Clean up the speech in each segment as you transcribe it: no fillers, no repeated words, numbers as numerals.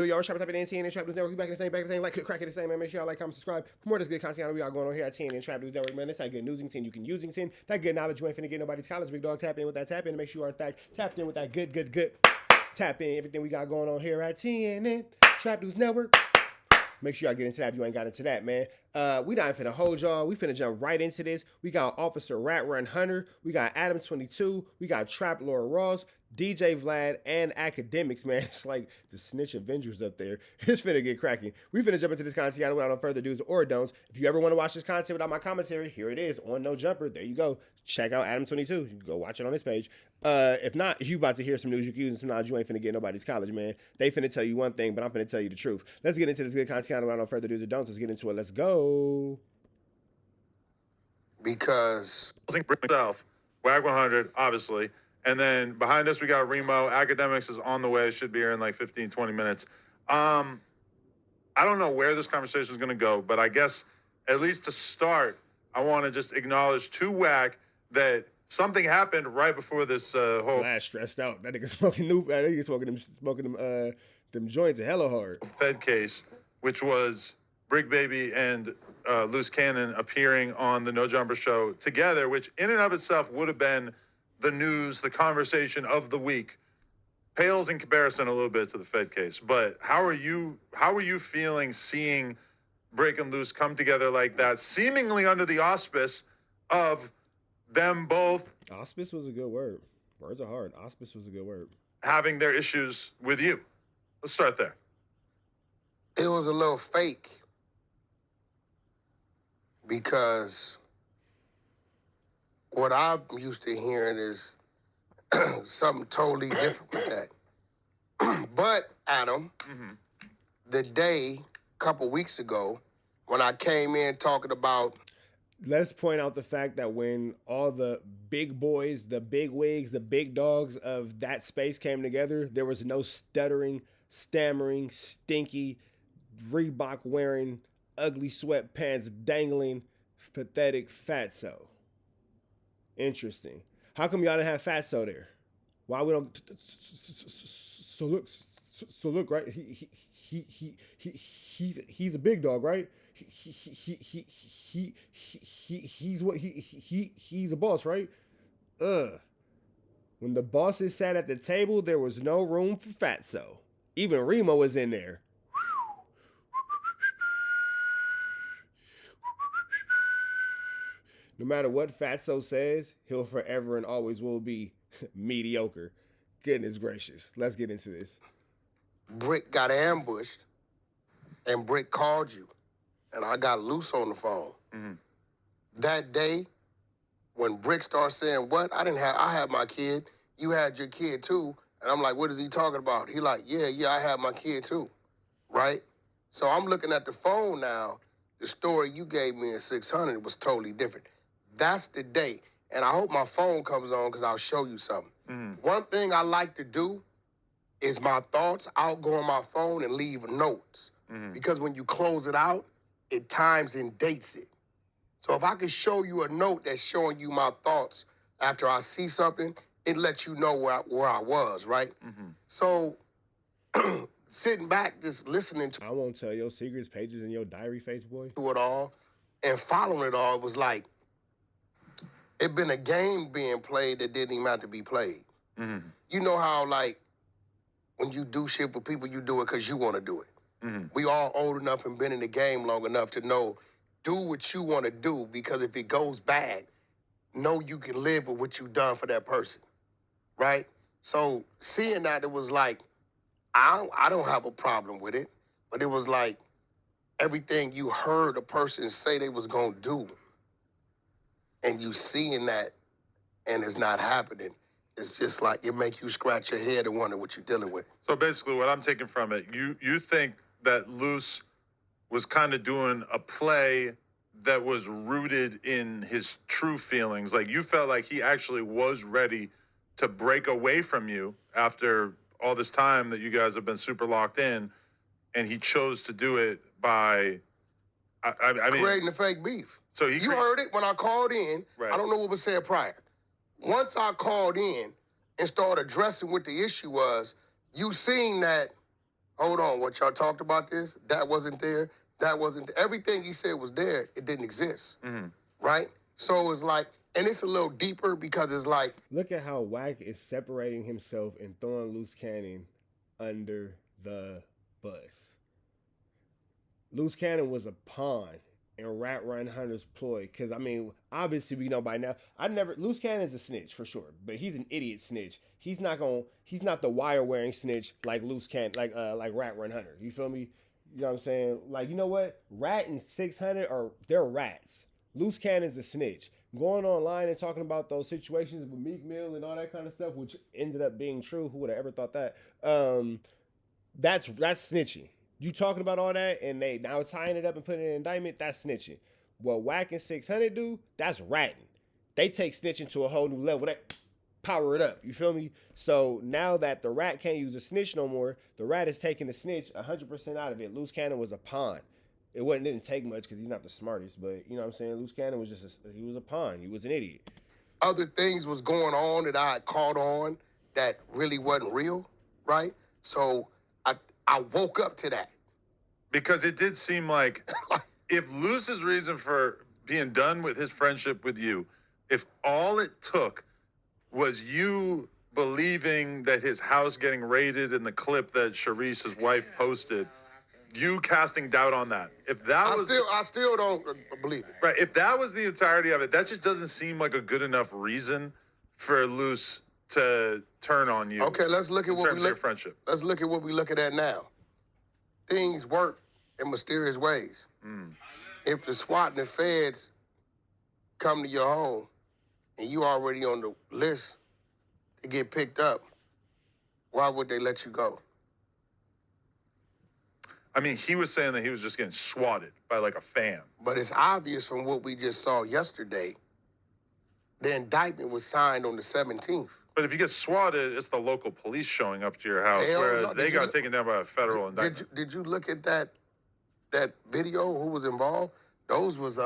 Y'all, Trap Top at TNN Trap News Network. We back in the same, like, click, crack it the same, man. Make sure y'all like, comment, subscribe. For more of this good content we got going on here at TNN Trap News Network, man. That's that good newsing you can using team. That good knowledge you ain't finna get nobody's college. Big dog, tap in with that tap in to make sure you are in fact tapped in with that good tap in. Everything we got going on here at TNN Trap News Network. Make sure y'all get into that if you ain't got into that, man. We not finna hold y'all. We finna jump right into this. We got Officer Rat Run Hunter. We got Adam 22. We got Trap Laura Ross, DJ Vlad, and Academics, man. It's like the Snitch Avengers up there. It's finna get cracking. We finna jump into this content without no further do's or don'ts. If you ever want to watch this content without my commentary, here it is on No Jumper. There you go. Check out Adam 22. You can go watch it on this page. If not, if you about to hear some news you can use and some knowledge, you ain't finna get nobody's college, man. They finna tell you one thing, but I'm finna tell you the truth. Let's get into this good content without no further do's or don'ts. Let's get into it. Let's go. Because Bricc himself, Wack 100, obviously. And then behind us, we got Remo. Academics is on the way. Should be here in like 15, 20 minutes. I don't know where this conversation is going to go, but I guess at least to start, I want to just acknowledge to Wack that something happened right before this whole Flash stressed out. That nigga smoking them joints hella hard. Fed case, which was Bricc Baby and Luce Cannon appearing on the No Jumper show together, which in and of itself would have been the news, the conversation of the week. Pales in comparison a little bit to the Fed case. But how are you feeling seeing Bricc and Luce come together like that, seemingly under the auspice of them both? Auspice was a good word. Words are hard. Auspice was a good word. Having their issues with you. Let's start there. It was a little fake because what I'm used to hearing is something totally different with that. But, Adam, the day, a couple weeks ago, when I came in talking about... Let's point out the fact that when all the big boys, the big wigs, the big dogs of that space came together, there was no stuttering, stammering, stinky, Reebok wearing, ugly sweatpants dangling, pathetic fatso. Interesting. How come y'all didn't have fatso there? Why we don't? So look, right? He's a big dog, right? He's a boss, right? When the bosses sat at the table, there was no room for fatso. Even Remo was in there. No matter what Fatso says, he'll forever and always will be mediocre. Goodness gracious. Let's get into this. Bricc got ambushed, and Bricc called you, and I got Luce on the phone. That day, when Bricc started saying, what? I had my kid. You had your kid too. And I'm like, what is he talking about? He like, yeah, I had my kid too, right? So I'm looking at the phone now. The story you gave me in 600 was totally different. That's the day. And I hope my phone comes on because I'll show you something. One thing I like to do is my thoughts. I'll go on my phone and leave notes. Because when you close it out, it times and dates it. So if I can show you a note that's showing you my thoughts after I see something, it lets you know where I was, right? So sitting back, just listening to I won't tell your secrets, pages in your diary, face boy. it all and following it all, it was like, it been a game being played that didn't even have to be played. You know how, like, when you do shit for people, you do it because you want to do it. We all old enough and been in the game long enough to know, do what you want to do, because if it goes bad, know you can live with what you've done for that person, right? So seeing that, it was like, I don't have a problem with it, but it was like everything you heard a person say they was going to do, and you seeing that and it's not happening, it's just like it make you scratch your head and wonder what you're dealing with. So basically what I'm taking from it, you think that Luce was kind of doing a play that was rooted in his true feelings. Like you felt like he actually was ready to break away from you after all this time that you guys have been super locked in, and he chose to do it by, I mean, creating the fake beef. So you heard it when I called in. Right. I don't know what was said prior. Once I called in and started addressing what the issue was, you seen that hold on, what y'all talked about this? That wasn't there. That wasn't everything he said was there. It didn't exist, right? So it's like, and it's a little deeper because it's like, look at how Wack is separating himself and throwing Luce Cannon under the bus. Luce Cannon was a pawn in Rat Run Hunter's ploy. Because, I mean, obviously we know by now. Luce Cannon's a snitch for sure. But he's an idiot snitch. He's not the wire-wearing snitch like Luce Cannon, like Rat Run Hunter. You feel me? You know what I'm saying? Like, you know what? Rat and 600 they're rats. Luce Cannon's a snitch. Going online and talking about those situations with Meek Mill and all that kind of stuff, which ended up being true. Who would have ever thought that? That's snitching. You talking about all that and they now tying it up and putting it in an indictment, that's snitching. What Wack and 600 do, that's ratting. They take snitching to a whole new level. They power it up. You feel me? So now that the rat can't use a snitch no more, the rat is taking the snitch 100% out of it. Luce Cannon was a pawn. It didn't take much because he's not the smartest, but you know what I'm saying? Luce Cannon was he was a pawn. He was an idiot. other things was going on that I had caught on that really wasn't real, right? So I woke up to that. Because it did seem like if Luce's reason for being done with his friendship with you, if all it took was you believing that his house getting raided in the clip that Sharice's wife posted, you casting doubt on that. If that I still don't believe it. right, if that was the entirety of it, that just doesn't seem like a good enough reason for Luce to turn on you. Okay, let's look at what we your friendship. Let's look at what we're looking at now. Things work in mysterious ways. If the SWAT and the feds come to your home and you already on the list to get picked up, why would they let you go? I mean, he was saying that he was just getting swatted by like a fan. But it's obvious from what we just saw yesterday, the indictment was signed on the 17th. But if you get swatted, it's the local police showing up to your house, whereas they got taken down by a federal indictment. Did you look at that video? Who was involved? Those was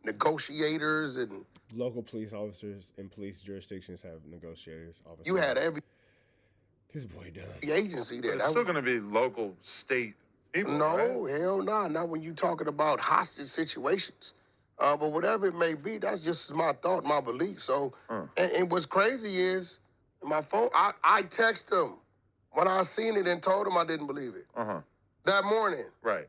negotiators and local police officers in police jurisdictions have negotiators. Officers. You had every his boy done. The agency there. But it's still going to be local, state people. No, right? hell no. Not when you talking about hostage situations. But whatever it may be, that's just my thought, my belief. So, and what's crazy is, my phone, I text him when I seen it and told him I didn't believe it. That morning. Right.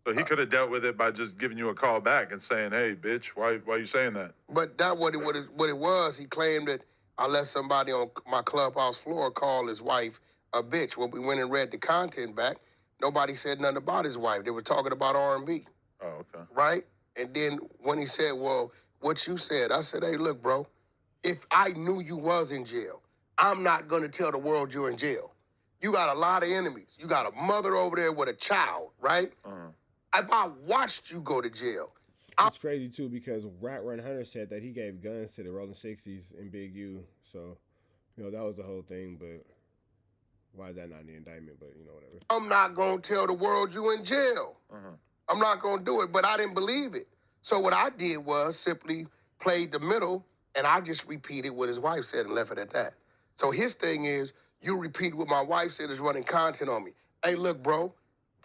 So he could have dealt with it by just giving you a call back and saying, "Hey, bitch, why are you saying that?" But that what it was. He claimed that I let somebody on my clubhouse floor call his wife a bitch. When we went and read the content back, nobody said nothing about his wife. They were talking about R&B. Oh, okay. Right? And then when he said, well, what you said, I said, hey, look, bro, if I knew you was in jail, I'm not going to tell the world you're in jail. You got a lot of enemies. You got a mother over there with a child, right? If I watched you go to jail. It's crazy, too, because Rat Run Hunter said that he gave guns to the Rolling 60s and Big U. So, you know, that was the whole thing, but why is that not in the indictment? But, you know, whatever. I'm not going to tell the world you in jail. I'm not going to do it, but I didn't believe it. So what I did was simply played the middle, and I just repeated what his wife said and left it at that. So his thing is, you repeat what my wife said is running content on me. Hey, look, bro,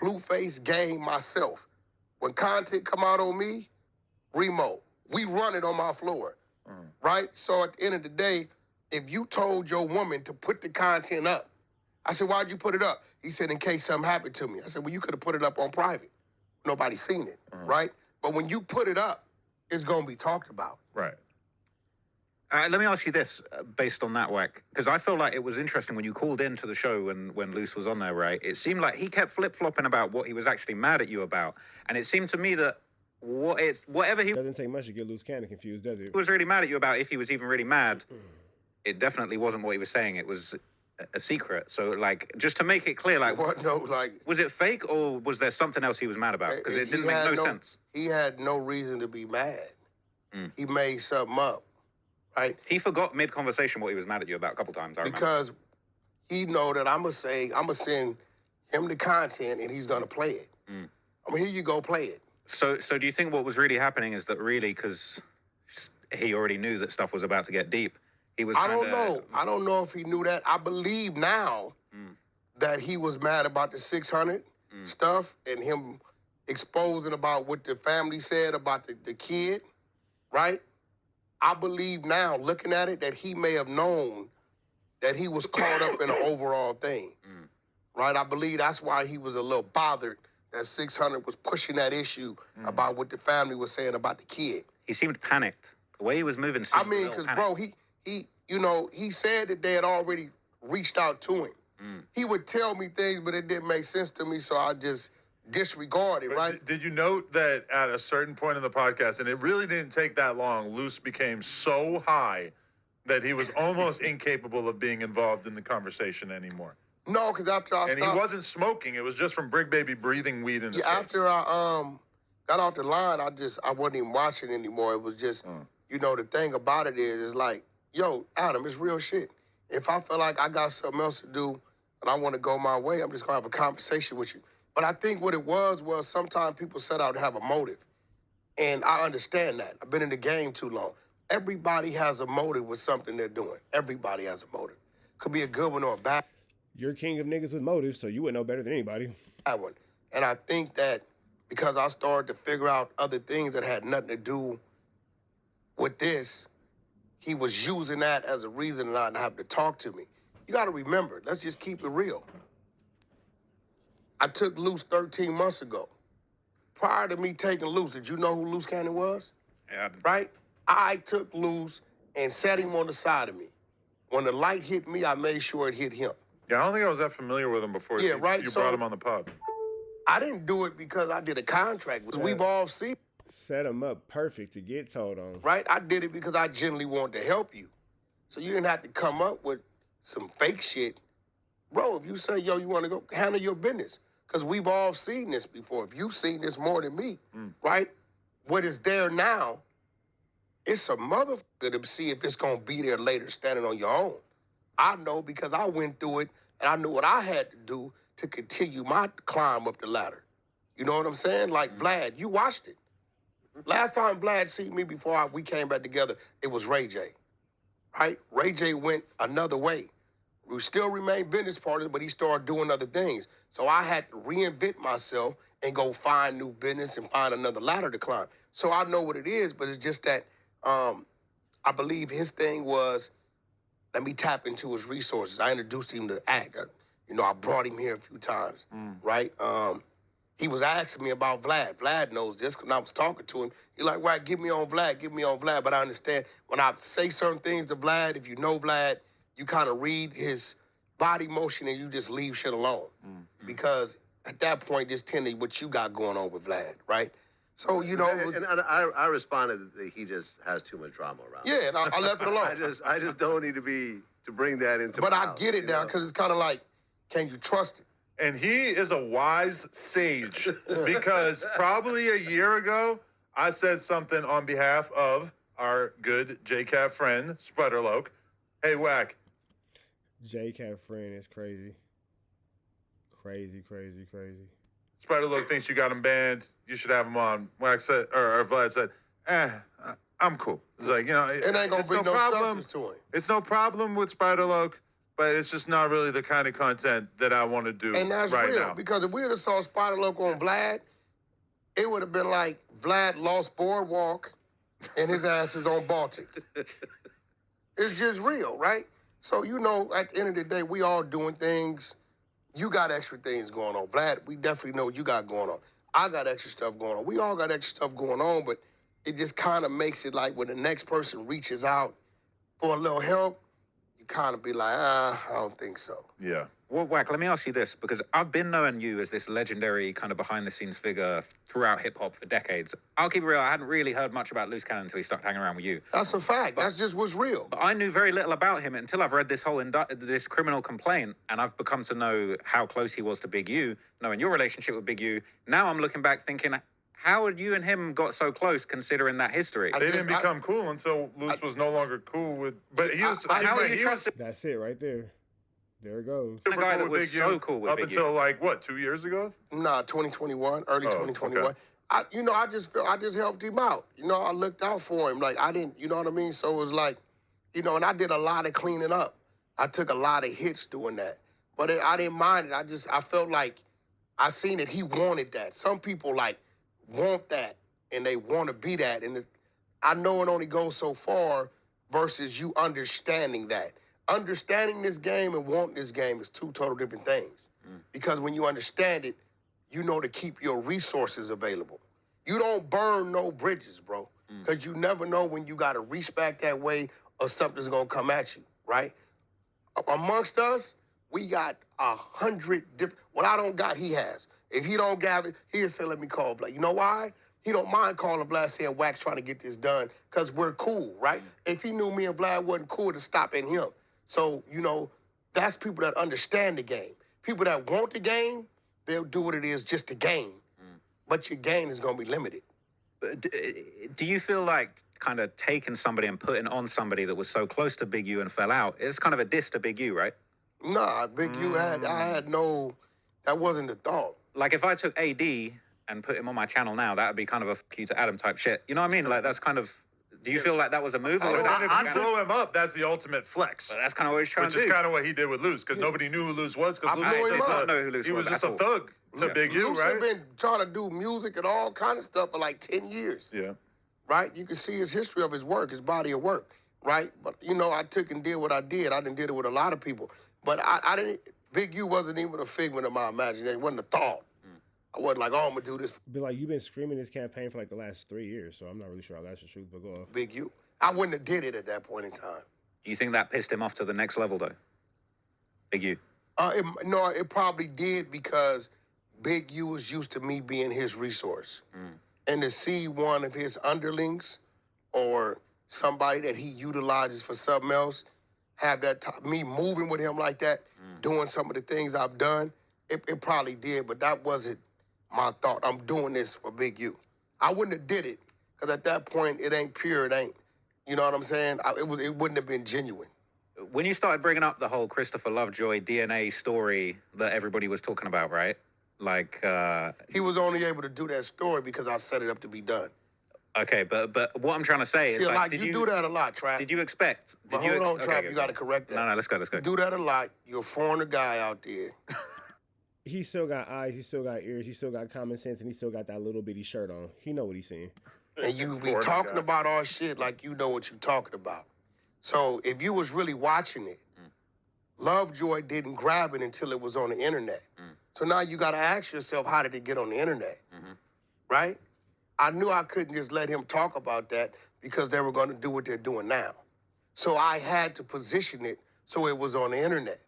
Blueface game myself. When content come out on me, remote. We run it on my floor, right? So at the end of the day, if you told your woman to put the content up, I said, why'd you put it up? He said, in case something happened to me. I said, well, you could have put it up on private. Nobody's seen it, right? But when you put it up, it's going to be talked about. Right. Let me ask you this, based on that, Wack, because I feel like it was interesting when you called into the show when Luce was on there, right? It seemed like he kept flip-flopping about what he was actually mad at you about. And it seemed to me that whatever he doesn't take much to get Luce Cannon confused, does it? Was really mad at you about, if he was even really mad, it definitely wasn't what he was saying. It was a secret. So, like, just to make it clear, like, What? No, like, was it fake or was there something else he was mad about? Because it didn't make no sense. He had no reason to be mad. He made something up, right? He forgot mid-conversation what he was mad at you about a couple times, I remember. Because he know that I'm going to send him the content and he's going to play it. I mean, here you go, play it. So do you think what was really happening is that really, because he already knew that stuff was about to get deep, he was I don't know if he knew that. I believe now that he was mad about the 600 stuff and him exposing about what the family said about the kid, right? I believe now, looking at it, that he may have known that he was caught up in an overall thing, right? I believe that's why he was a little bothered that 600 was pushing that issue about what the family was saying about the kid. He seemed panicked. The way he was moving seemed I mean, a little because, panicked. bro, he said that they had already reached out to him. He would tell me things, but it didn't make sense to me, so I just disregarded, right? Did you note that at a certain point in the podcast, and it really didn't take that long, Luce became so high that he was almost incapable of being involved in the conversation anymore? No, because after I And stopped... he wasn't smoking. It was just from Bricc Baby breathing weed in his face. After I got off the line, I wasn't even watching anymore. It was just, the thing about it is like, yo, Adam, it's real shit. If I feel like I got something else to do and I want to go my way, I'm just going to have a conversation with you. But I think what it was sometimes people set out to have a motive. And I understand that. I've been in the game too long. Everybody has a motive with something they're doing. Everybody has a motive. Could be a good one or a bad You're king of niggas with motives, so you would know better than anybody. one. And I think that because I started to figure out other things that had nothing to do with this, he was using that as a reason not to have to talk to me. You got to remember, let's just keep it real. I took Luce 13 months ago. Prior to me taking Luce, did you know who Luce Cannon was? Yeah. Right? I took Luce and set him on the side of me. When the light hit me, I made sure it hit him. Yeah, I don't think I was that familiar with him before Yeah, right, you so- brought him on the pod. I didn't do it because I did a contract. We've all seen, Set him up perfect to get told on. right? I did it because I genuinely wanted to help you. So you didn't have to come up with some fake shit. Bro, if you say, yo, you want to go, handle your business. Because we've all seen this before. If you've seen this more than me, right? What is there now, it's a motherfucker to see if it's going to be there later standing on your own. I know because I went through it and I knew what I had to do to continue my climb up the ladder. You know what I'm saying? Like Vlad, you watched it. Last time Vlad seen me before we came back together, it was Ray J, right? Ray J went another way. We still remain business partners, but he started doing other things. So I had to reinvent myself and go find new business and find another ladder to climb. So I know what it is, but it's just that I believe his thing was, let me tap into his resources. I introduced him to Act. I brought him here a few times, right? He was asking me about Vlad. Vlad knows this because I was talking to him. He's like, Wack, give me on Vlad. But I understand when I say certain things to Vlad, if you know Vlad, you kind of read his body motion and you just leave shit alone. Because at that point, just tend to what you got going on with Vlad, right? So, And I responded that he just has too much drama around. yeah, and I left it alone. I just don't need to bring that into. But my I house, get it now because it's kind of like, can you trust it? And he is a wise sage because probably a year ago, I said something on behalf of our good JCAT friend, Sputterloke. Hey, Wack. J-Cat friend is crazy. Crazy. Sputterloke thinks you got him banned. You should have him on. Wack said, or Vlad said, I'm cool. It's like, It ain't going to it's bring no problem. substance to him. It's no problem with Sputterloke, but it's just not really the kind of content that I want to do And that's right real, now. because if we would have saw Spider-Loke on Vlad, it would have been like Vlad lost Boardwalk and his ass is on Baltic. It's just real, right? So, at the end of the day, we all doing things. You got extra things going on. Vlad, we definitely know what you got going on. I got extra stuff going on. We all got extra stuff going on, but it just kind of makes it like when the next person reaches out for a little help, you kind of be like, I don't think so. Yeah. Well, Wack, let me ask you this, because I've been knowing you as this legendary kind of behind-the-scenes figure throughout hip-hop for decades. I'll keep it real, I hadn't really heard much about Luce Cannon until he started hanging around with you. That's a fact. That's just what's real. But I knew very little about him until I've read this whole this criminal complaint, and I've become to know how close he was to Big U, knowing your relationship with Big U. Now I'm looking back thinking, how had you and him got so close considering that history? They didn't become cool until Luce was no longer cool with. But he was. How he did you was trust That's it right there. There it goes. a guy super that cool with was Big so U cool with up Big U? until like what, 2 years ago? Nah, 2021, early Oh, 2021. okay. I just helped him out. I looked out for him. Like, I didn't, you know what I mean? So it was like, and I did a lot of cleaning up. I took a lot of hits doing that. But I didn't mind it. I felt like I seen that he wanted that. Some people like want that and they want to be that. And I know it only goes so far versus you understanding that. Understanding this game and wanting this game is two total different things. Because when you understand it, you know to keep your resources available. You don't burn no bridges, bro. Because you never know when you got to reach back that way or something's going to come at you, right? Amongst us, we got 100 different. What I don't got, he has. If he don't got it, he'll say, let me call Vlad. You know why? He don't mind calling Vlad saying Wack's trying to get this done because we're cool, right? If he knew me and Vlad wasn't cool, to stop at him. So, you know, that's people that understand the game. People that want the game, they'll do what it is just to gain. But your gain is going to be limited. But do you feel like kind of taking somebody and putting on somebody that was so close to Big U and fell out, it's kind of a diss to Big U, right? Nah, Big U I had no, that wasn't the thought. Like if I took AD and put him on my channel now, that would be kind of a fuck you to Adam type shit. You know what I mean? Like that's kind of, do you feel like that was a move? Or was that If you blow him up, that's the ultimate flex. But that's kind of what he's trying Which to do. is kind of what he did with Luce, because nobody knew who Luce was. Because I blew him up. Know who Luce he was just at a all. thug to Big U, Luce right? had been trying to do music and all kind of stuff for like 10 years. Yeah. Right? You can see his history of his work, his body of work, right? But, you know, I took and did what I did. I didn't did it with a lot of people. But I didn't, Big U wasn't even a figment of my imagination. It wasn't a thought. I wasn't like, oh, I'm going to do this for But like, you've been screaming this campaign for like the last 3 years, so I'm not really sure how that's the truth, but go off. Big U. I wouldn't have did it at that point in time. Do you think that pissed him off to the next level though? Big U. No, it probably did because Big U was used to me being his resource. And to see one of his underlings or somebody that he utilizes for something else, have that me moving with him like that, doing some of the things I've done, it probably did, but that wasn't my thought. I'm doing this for Big U. I wouldn't have did it because at that point, it ain't pure, it ain't. You know what I'm saying? It wouldn't have been genuine. When you started bringing up the whole Christopher Lovejoy DNA story that everybody was talking about, right? Like, He was only able to do that story because I set it up to be done. okay, but what I'm trying to say is, See, like, you do that a lot, Trap. Did you expect? But hold on, Trap, you got to correct that. No, let's go. You do that a lot. You're a foreigner guy out there. He still got eyes, he still got ears, he still got common sense, and he still got that little bitty shirt on. He know what he's saying. And you be Foreigner talking guy. about our shit like you know what you're talking about. So if you was really watching it, Lovejoy didn't grab it until it was on the internet. So now you got to ask yourself, how did it get on the internet? Right? I knew I couldn't just let him talk about that because they were going to do what they're doing now. So I had to position it so it was on the internet.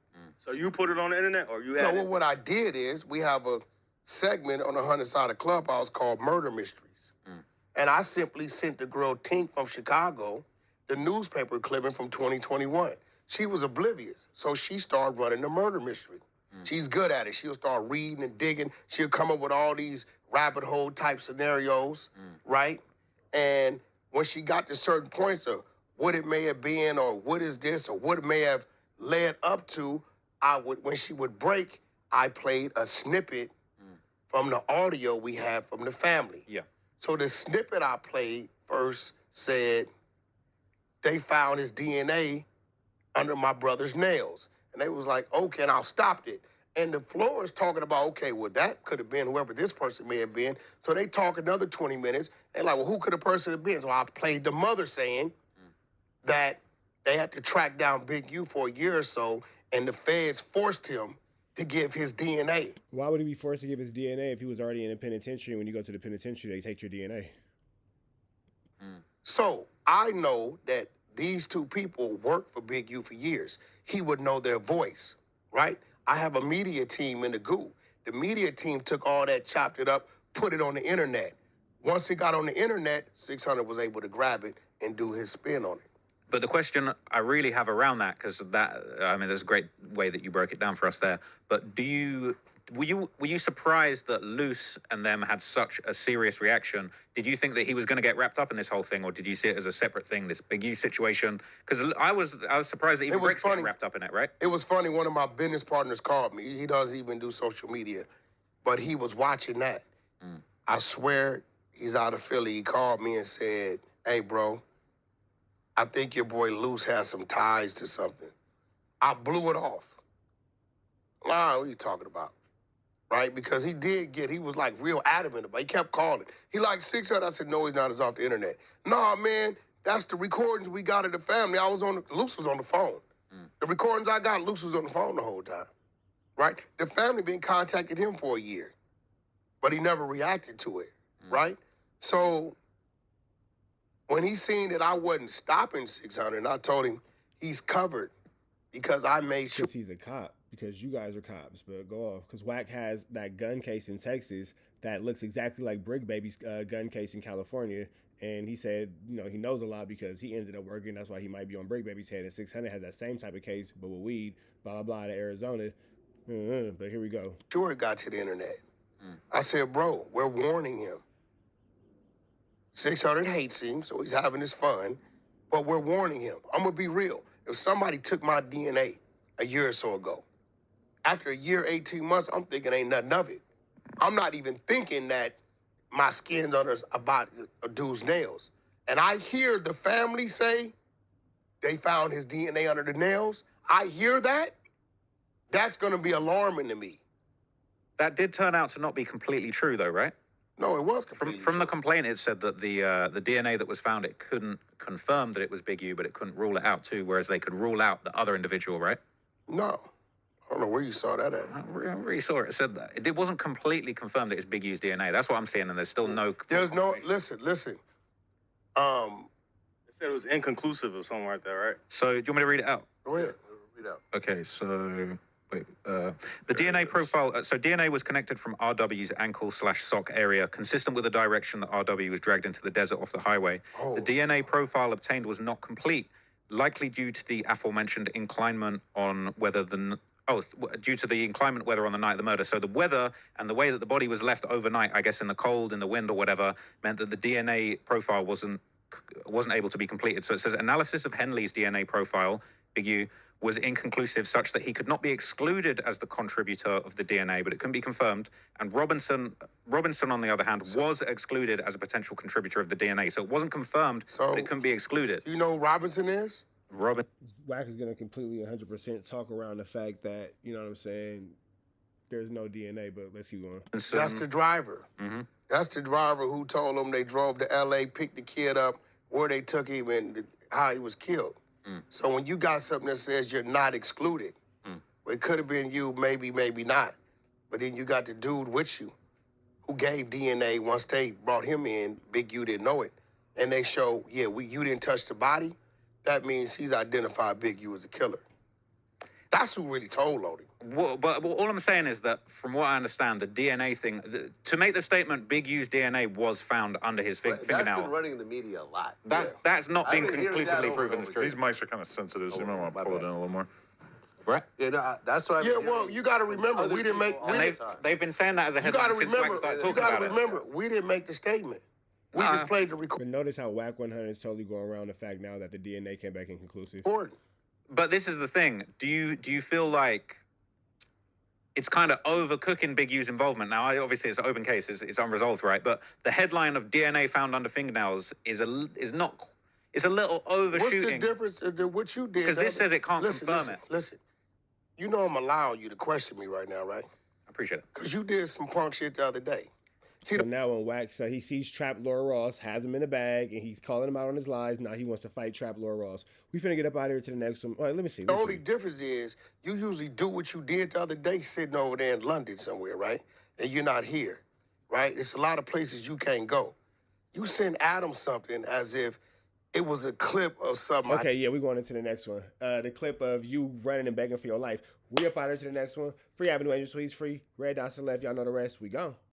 So you put it on the internet, or you had No, it? what I did is we have a segment on the 100 Side of Clubhouse called Murder Mysteries. And I simply sent the girl Tink from Chicago the newspaper clipping from 2021. She was oblivious, so she started running the murder mystery. She's good at it. She'll start reading and digging. She'll come up with all these rabbit hole type scenarios, right? And when she got to certain points of what it may have been or what is this or what it may have led up to, when she would break, I played a snippet from the audio we had from the family. Yeah. So the snippet I played first said they found his DNA under my brother's nails. And they was like, okay, and I stopped it. And the floor is talking about, okay, well, that could have been whoever this person may have been. So they talk another 20 minutes. And like, well, who could the person have been? So I played the mother saying that they had to track down Big U for a year or so, and the feds forced him to give his DNA. Why would he be forced to give his DNA if he was already in a penitentiary? When you go to the penitentiary, they take your DNA. So I know that these two people worked for Big U for years. He would know their voice, right? I have a media team in the goo. The media team took all that, chopped it up, put it on the internet. Once it got on the internet, 600 was able to grab it and do his spin on it. But the question I really have around that, because that, I mean, there's a great way that you broke it down for us there. But were you surprised that Luce and them had such a serious reaction? Did you think that he was going to get wrapped up in this whole thing, or did you see it as a separate thing, this Big U situation? Because I was surprised that even Brick's getting wrapped up in it, right? It was funny. One of my business partners called me. He doesn't even do social media, but he was watching that. I swear he's out of Philly. He called me and said, "Hey, bro, I think your boy Luce has some ties to something." I blew it off. Nah, what are you talking about? Right? Because he was like real adamant about it. He kept calling. He like 600. I said, no, he's not. It's off the internet. Nah, man, that's the recordings we got of the family. Luce was on the phone. The recordings I got, Luce was on the phone the whole time. Right? The family been contacted him for a year, but he never reacted to it. Right? So when he seen that I wasn't stopping 600, I told him he's covered because I made sure. Because he's a cop, because you guys are cops, but go off. Because Wack has that gun case in Texas that looks exactly like Bricc Baby's gun case in California. And he said, you know, he knows a lot because he ended up working. That's why he might be on Bricc Baby's head. And 600 has that same type of case, but with weed, blah, blah, blah, to Arizona. But here we go. Sure, it got to the internet. I said, bro, we're warning him. 600 hates him, so he's having his fun, but we're warning him. I'm gonna be real. If somebody took my DNA a year or so ago, after a year, 18 months, I'm thinking ain't nothing of it. I'm not even thinking that my skin's under about a dude's nails. And I hear the family say they found his DNA under the nails. I hear that. That's gonna be alarming to me. That did turn out to not be completely true, though, right? No, it was completely From the true. complaint, it said that the DNA that was found, it couldn't confirm that it was Big U, but it couldn't rule it out too. Whereas they could rule out the other individual, right? No. I don't know where you saw that at. I really saw it said that. It wasn't completely confirmed that it's Big U's DNA. That's what I'm seeing, and there's still no. There's no, listen. They said it was inconclusive or something like that, right? So, do you want me to read it out? Go ahead. Read out. Okay, so wait, the DNA profile. So DNA was connected from RW's ankle/sock area, consistent with the direction that RW was dragged into the desert off the highway. Oh. The DNA profile obtained was not complete, likely due to the aforementioned inclinement on whether the due to the inclement weather on the night of the murder. So the weather and the way that the body was left overnight, I guess in the cold, in the wind or whatever, meant that the DNA profile wasn't able to be completed. So it says analysis of Henley's DNA profile, Big U, was inconclusive such that he could not be excluded as the contributor of the DNA, but it couldn't be confirmed. And Robinson, on the other hand, was excluded as a potential contributor of the DNA. So it wasn't confirmed, but it couldn't be excluded. You know who Robinson is? Wack is going to completely 100% talk around the fact that, you know what I'm saying, there's no DNA, but let's keep going. That's the driver. Mm-hmm. That's the driver who told them they drove to L.A., picked the kid up, where they took him, and how he was killed. So when you got something that says you're not excluded, well, it could have been you, maybe, maybe not. But then you got the dude with you who gave DNA once they brought him in. Big U didn't know it. And they show, you didn't touch the body. That means he's identified Big U as a killer. That's who really told on him. But all I'm saying is that, from what I understand, the DNA thing, to make the statement Big U's DNA was found under his fingernail. That's been running in the media a lot. That's not been I've been hearing that conclusively over proven and as over true. These mics are kind of sensitive, so you might want to pull it in a little more. Right? Yeah, no, that's what I'm Well, you got to remember, we didn't make... They've been saying that as a You got headline to since Wack remember, started you talking got to about it. remember, we didn't make the statement. We just played the But notice how Wack 100 is totally going around the fact now that the DNA came back inconclusive. recording. But this is the thing. Do you feel like it's kind of overcooking Big U's involvement? Now, obviously, it's an open case. It's unresolved, right? But the headline of DNA found under fingernails is a little overshooting. What's the difference of what you did? Because this says it can't confirm it. Listen, you know I'm allowing you to question me right now, right? I appreciate it. Because you did some punk shit the other day. See, So now when Wack, so he sees Trap Laura Ross, has him in a bag, and he's calling him out on his lies. Now he wants to fight Trap Laura Ross. We finna get up out of here to the next one. All right, let me see. the only difference is you usually do what you did the other day sitting over there in London somewhere, right? And you're not here, right? It's a lot of places you can't go. You send Adam something as if it was a clip of something. Okay, yeah, we're going into the next one. The clip of you running and begging for your life. We up out of here to the next one. Free Avenue Angel Suites, free. Red dots to the left. Y'all know the rest. We gone.